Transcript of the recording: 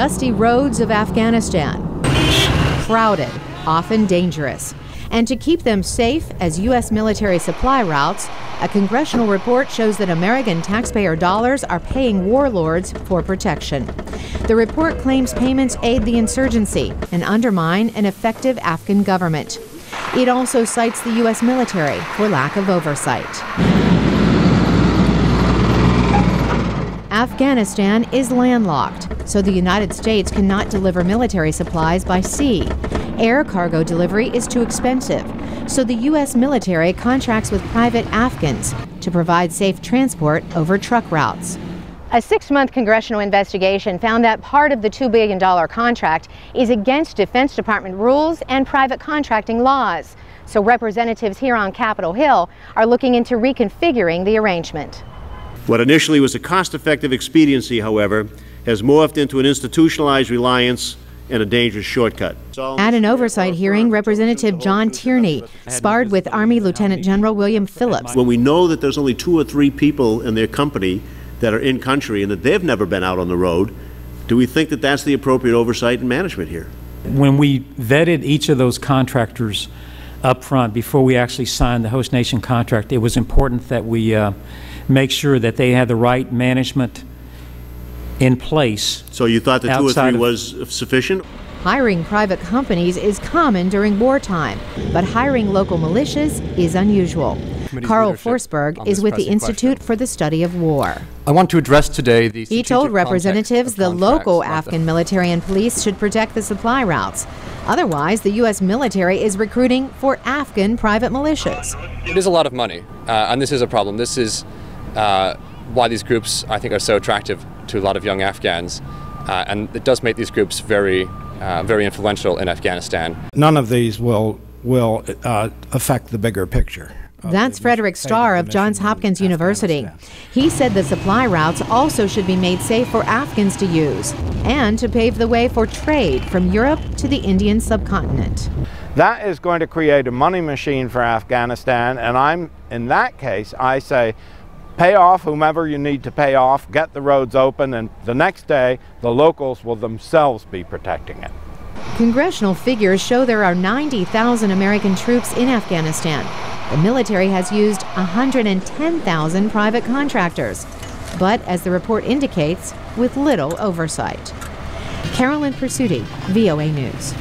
dusty roads of Afghanistan. Crowded, often dangerous. And to keep them safe as U.S. military supply routes, a congressional report shows that American taxpayer dollars are paying warlords for protection. The report claims payments aid the insurgency and undermine an effective Afghan government. It also cites the U.S. military for lack of oversight. Afghanistan is landlocked, so the United States cannot deliver military supplies by sea. Air cargo delivery is too expensive, so the U.S. military contracts with private Afghans to provide safe transport over truck routes. A 6-month congressional investigation found that part of the $2 billion contract is against Defense Department rules and private contracting laws. So representatives here on Capitol Hill are looking into reconfiguring the arrangement. What initially was a cost-effective expediency, however, has morphed into an institutionalized reliance and a dangerous shortcut. At an oversight hearing, Representative John Tierney sparred with Army Lieutenant General William Phillips. When we know that there's only 2 or 3 people in their company that are in country and that they've never been out on the road, do we think that that's the appropriate oversight and management here? When we vetted each of those contractors up front before we actually signed the host nation contract, it was important that we make sure that they had the right management in place. So you thought that 2 or 3 was sufficient? Hiring private companies is common during wartime, but hiring local militias is unusual. Carl Forsberg is with the Institute for the Study of War. I want to address today the He told representatives the local Afghan military and police should protect the supply routes. Otherwise, the U.S. military is recruiting for Afghan private militias. It is a lot of money, and this is a problem. This is why these groups, I think, are so attractive to a lot of young Afghans, and it does make these groups very influential in Afghanistan. None of these will affect the bigger picture. That's Frederick Starr of Johns Hopkins University. He said the supply routes also should be made safe for Afghans to use and to pave the way for trade from Europe to the Indian subcontinent. That is going to create a money machine for Afghanistan, and in that case, I say, pay off whomever you need to pay off, get the roads open, and the next day, the locals will themselves be protecting it. Congressional figures show there are 90,000 American troops in Afghanistan. The military has used 110,000 private contractors, but as the report indicates, with little oversight. Carolyn Presutti, VOA News.